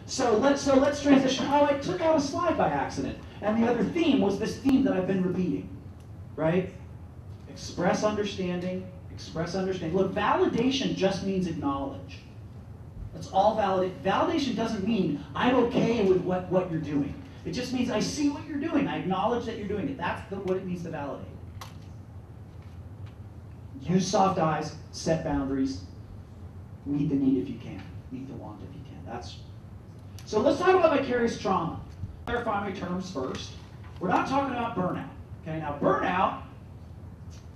So let's transition. Oh, I took out a slide by accident. And the other theme was this theme that I've been repeating, right? Express understanding, express understanding. Look, validation just means acknowledge. That's all validation. Validation doesn't mean I'm okay with what you're doing. It just means I see what you're doing. I acknowledge that you're doing it. That's what it means to validate. Use soft eyes, set boundaries, meet the need if you can, meet the want if you can. So let's talk about vicarious trauma. Clarify my terms first. We're not talking about burnout. Okay, now burnout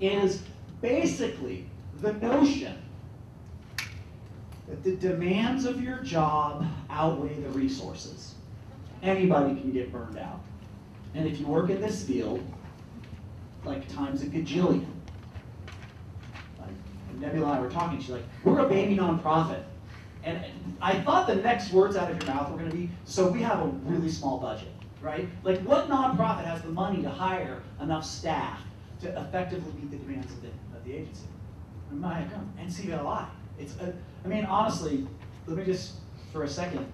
is basically the notion that the demands of your job outweigh the resources. Anybody can get burned out. And if you work in this field, like times a gajillion. Like Nebula and I were talking, she's like, we're a baby nonprofit. And I thought the next words out of your mouth were going to be, so we have a really small budget, right? Like what nonprofit has the money to hire enough staff to effectively meet the demands of the agency? NCVLI. I mean, honestly, let me just, for a second,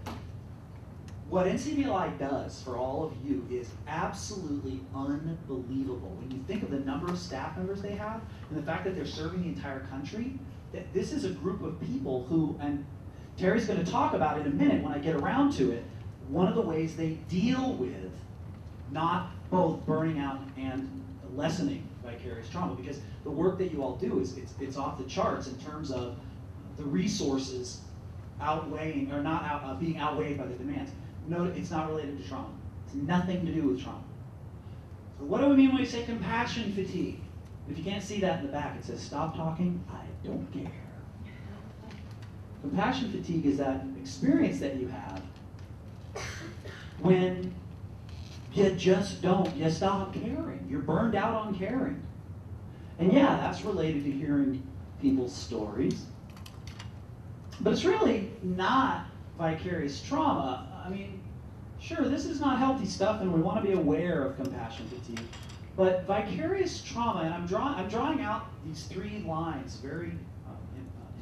what NCVLI does for all of you is absolutely unbelievable. When you think of the number of staff members they have and the fact that they're serving the entire country, that this is a group of people who, and Terry's going to talk about it in a minute when I get around to it, one of the ways they deal with not both burning out and lessening vicarious trauma, because the work that you all do is it's off the charts in terms of the resources outweighing or not being outweighed by the demands. No, it's not related to trauma. It's nothing to do with trauma. So what do we mean when we say compassion fatigue? If you can't see that in the back, it says stop talking, I don't care. Compassion fatigue is that experience that you have when you stop caring. You're burned out on caring. And yeah, that's related to hearing people's stories. But it's really not vicarious trauma. I mean, sure, this is not healthy stuff and we want to be aware of compassion fatigue. But vicarious trauma, and I'm drawing out these three lines very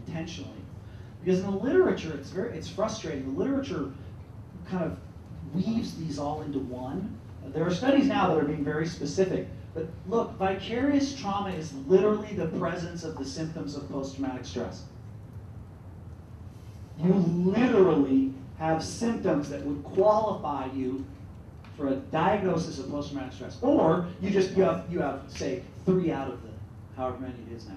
intentionally. Because in the literature, it's frustrating. The literature kind of weaves these all into one. There are studies now that are being very specific. But look, vicarious trauma is literally the presence of the symptoms of post-traumatic stress. You literally have symptoms that would qualify you for a diagnosis of post-traumatic stress. Or you have, say, 3 out of the however many it is now.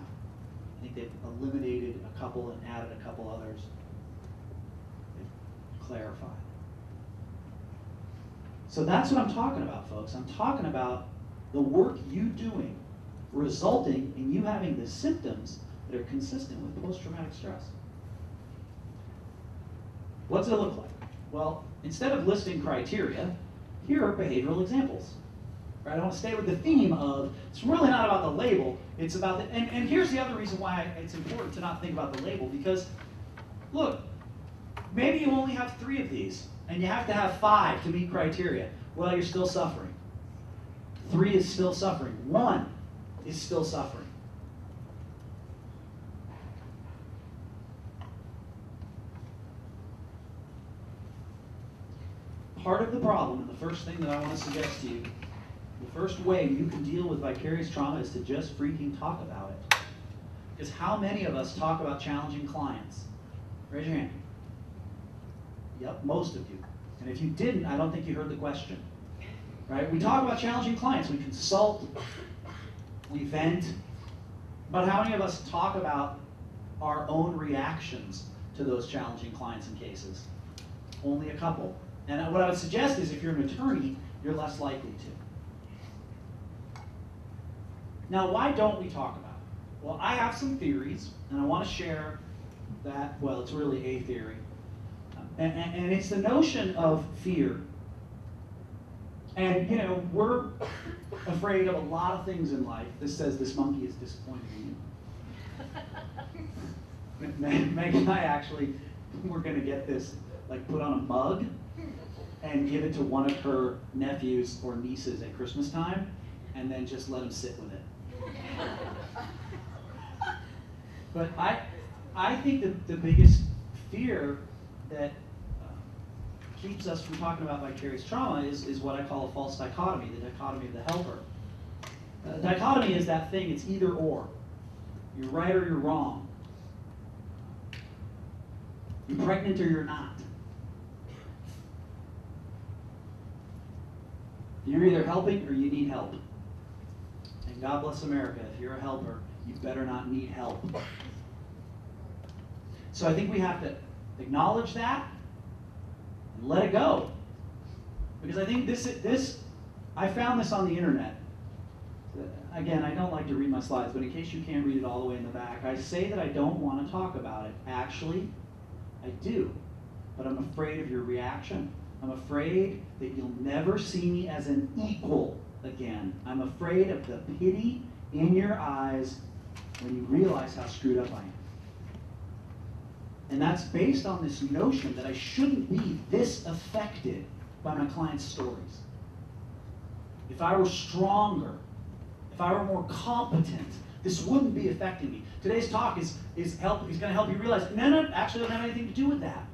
I think they've eliminated a couple and added a couple others. They've clarified. So that's what I'm talking about, folks. I'm talking about the work you doing resulting in you having the symptoms that are consistent with post-traumatic stress. What's it look like? Well, instead of listing criteria, here are behavioral examples. Right? I want to stay with the theme of, it's really not about the label, it's about the, and here's the other reason why it's important to not think about the label, because, look, maybe you only have 3 of these, and you have to have 5 to meet criteria. Well, you're still suffering. 3 is still suffering. 1 is still suffering. Part of the problem, and the first thing that I want to suggest to you, the first way you can deal with vicarious trauma is to just freaking talk about it. Because how many of us talk about challenging clients? Raise your hand. Yep, most of you. And if you didn't, I don't think you heard the question. Right? We talk about challenging clients. We consult. We vent. But how many of us talk about our own reactions to those challenging clients and cases? Only a couple. And what I would suggest is if you're an attorney, you're less likely to. Now, why don't we talk about it? Well, I have some theories, and I want to share that. Well, it's really a theory. And it's the notion of fear. And, you know, we're afraid of a lot of things in life. This says this monkey is disappointed in you. Meg and I actually, we're going to get this, like, put on a mug and give it to one of her nephews or nieces at Christmas time, and then just let them sit with it. But I think that the biggest fear that keeps us from talking about vicarious trauma is what I call a false dichotomy, the dichotomy of the helper. Dichotomy is that thing, it's either or. You're right or you're wrong. You're pregnant or you're not. You're either helping or you need help. And God bless America, if you're a helper, you better not need help. So I think we have to acknowledge that and let it go. Because I think I found this on the internet. Again, I don't like to read my slides, but in case you can't read it all the way in the back, I say that I don't want to talk about it. Actually, I do, but I'm afraid of your reaction. I'm afraid that you'll never see me as an equal again. I'm afraid of the pity in your eyes when you realize how screwed up I am. And that's based on this notion that I shouldn't be this affected by my clients' stories. If I were stronger, if I were more competent, this wouldn't be affecting me. Today's talk is going to help you realize, no, actually doesn't have anything to do with that.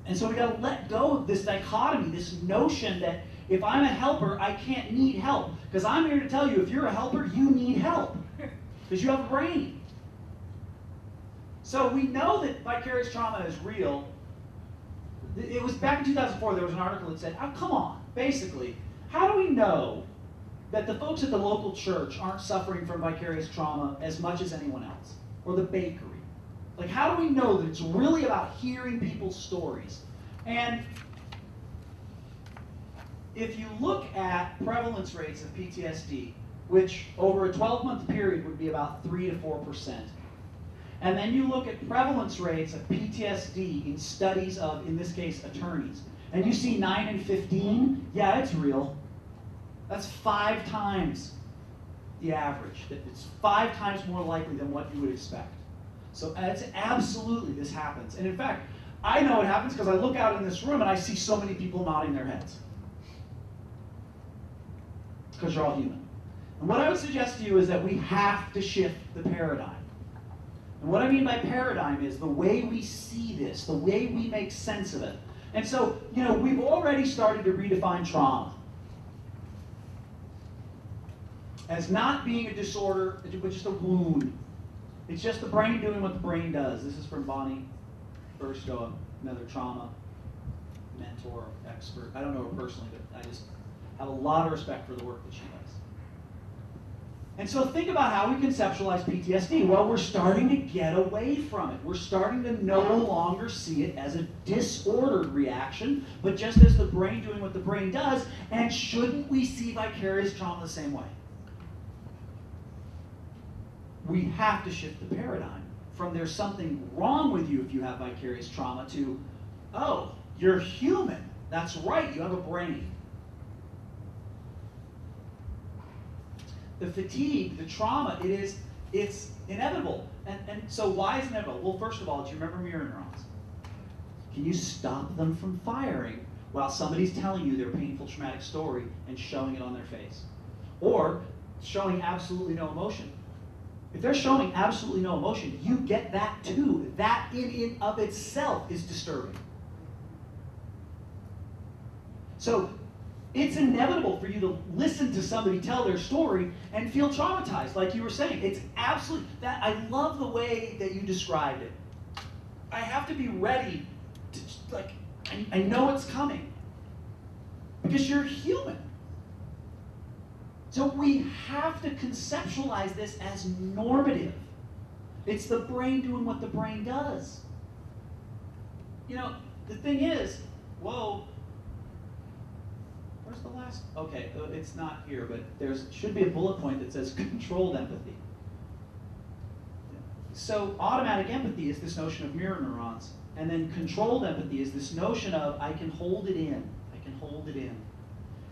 And so we got to let go of this dichotomy, this notion that if I'm a helper, I can't need help. Because I'm here to tell you, if you're a helper, you need help. Because you have a brain. So we know that vicarious trauma is real. It was back in 2004, there was an article that said, oh, come on, basically, how do we know that the folks at the local church aren't suffering from vicarious trauma as much as anyone else? Or the bakery? Like, how do we know that it's really about hearing people's stories? And if you look at prevalence rates of PTSD, which over a 12-month period would be about 3 to 4%, and then you look at prevalence rates of PTSD in studies of, in this case, attorneys, and you see 9 and 15, yeah, it's real. That's 5 times the average. It's 5 times more likely than what you would expect. So it's absolutely, this happens. And in fact, I know it happens because I look out in this room and I see so many people nodding their heads. Because you're all human. And what I would suggest to you is that we have to shift the paradigm. And what I mean by paradigm is the way we see this, the way we make sense of it. And so, we've already started to redefine trauma as not being a disorder, but just a wound. It's just the brain doing what the brain does. This is from Bonnie Burstow, another trauma mentor, expert. I don't know her personally, but I just have a lot of respect for the work that she does. And so think about how we conceptualize PTSD. Well, we're starting to get away from it. We're starting to no longer see it as a disordered reaction, but just as the brain doing what the brain does. And shouldn't we see vicarious trauma the same way? We have to shift the paradigm from there's something wrong with you if you have vicarious trauma to, oh, you're human. That's right, you have a brain. The fatigue, the trauma, it's inevitable. And so why is it inevitable? Well, first of all, do you remember mirror neurons? Can you stop them from firing while somebody's telling you their painful traumatic story and showing it on their face? Or showing absolutely no emotion. If they're showing absolutely no emotion, you get that too. That in of itself is disturbing. So it's inevitable for you to listen to somebody tell their story and feel traumatized, like you were saying. It's absolutely that. I love the way that you described it. I have to be ready to, like, I know it's coming. Because you're human. So we have to conceptualize this as normative. It's the brain doing what the brain does. The thing is, whoa, where's the last? Okay, it's not here, but there should be a bullet point that says controlled empathy. So automatic empathy is this notion of mirror neurons, and then controlled empathy is this notion of I can hold it in. I can hold it in.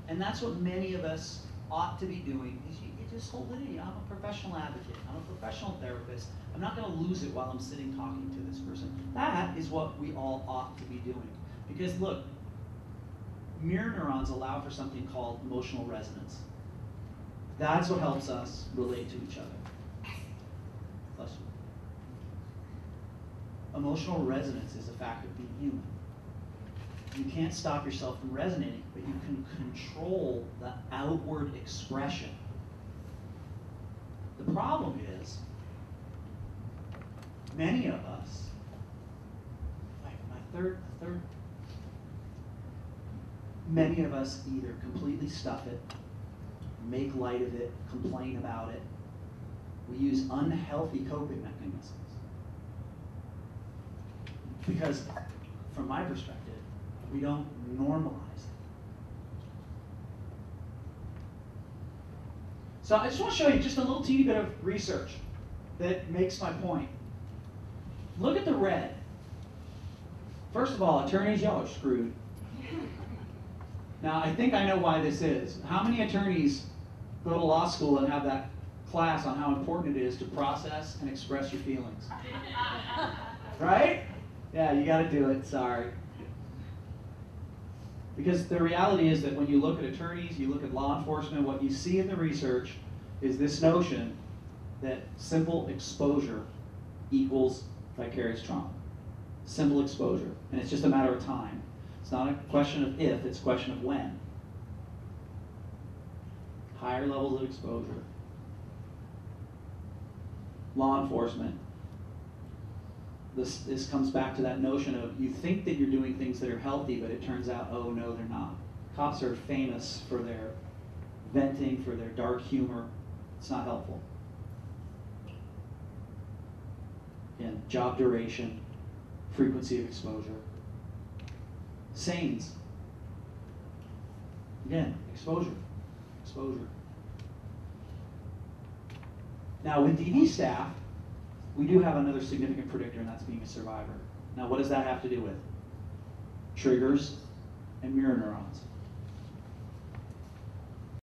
And that's what many of us ought to be doing, is you just hold it in. I'm a professional advocate. I'm a professional therapist. I'm not going to lose it while I'm sitting talking to this person. That is what we all ought to be doing. Because look, mirror neurons allow for something called emotional resonance. That's what helps us relate to each other. Bless you. Emotional resonance is a fact of being human. You can't stop yourself from resonating, but you can control the outward expression. The problem is, many of us, many of us either completely stuff it, make light of it, complain about it. We use unhealthy coping mechanisms. Because, from my perspective, we don't normalize it. So I just want to show you just a little teeny bit of research that makes my point. Look at the red. First of all, attorneys, y'all are screwed. Now, I think I know why this is. How many attorneys go to law school and have that class on how important it is to process and express your feelings? Right? Yeah, you got to do it. Sorry. Because the reality is that when you look at attorneys, you look at law enforcement, what you see in the research is this notion that simple exposure equals vicarious trauma. Simple exposure. And it's just a matter of time. It's not a question of if, it's a question of when. Higher levels of exposure. Law enforcement. This comes back to that notion of you think that you're doing things that are healthy, but it turns out, oh no, they're not. Cops are famous for their venting, for their dark humor. It's not helpful. Again, job duration, frequency of exposure. SANES. Again, exposure. Exposure. Now with DV staff, we do have another significant predictor, and that's being a survivor. Now what does that have to do with? Triggers and mirror neurons.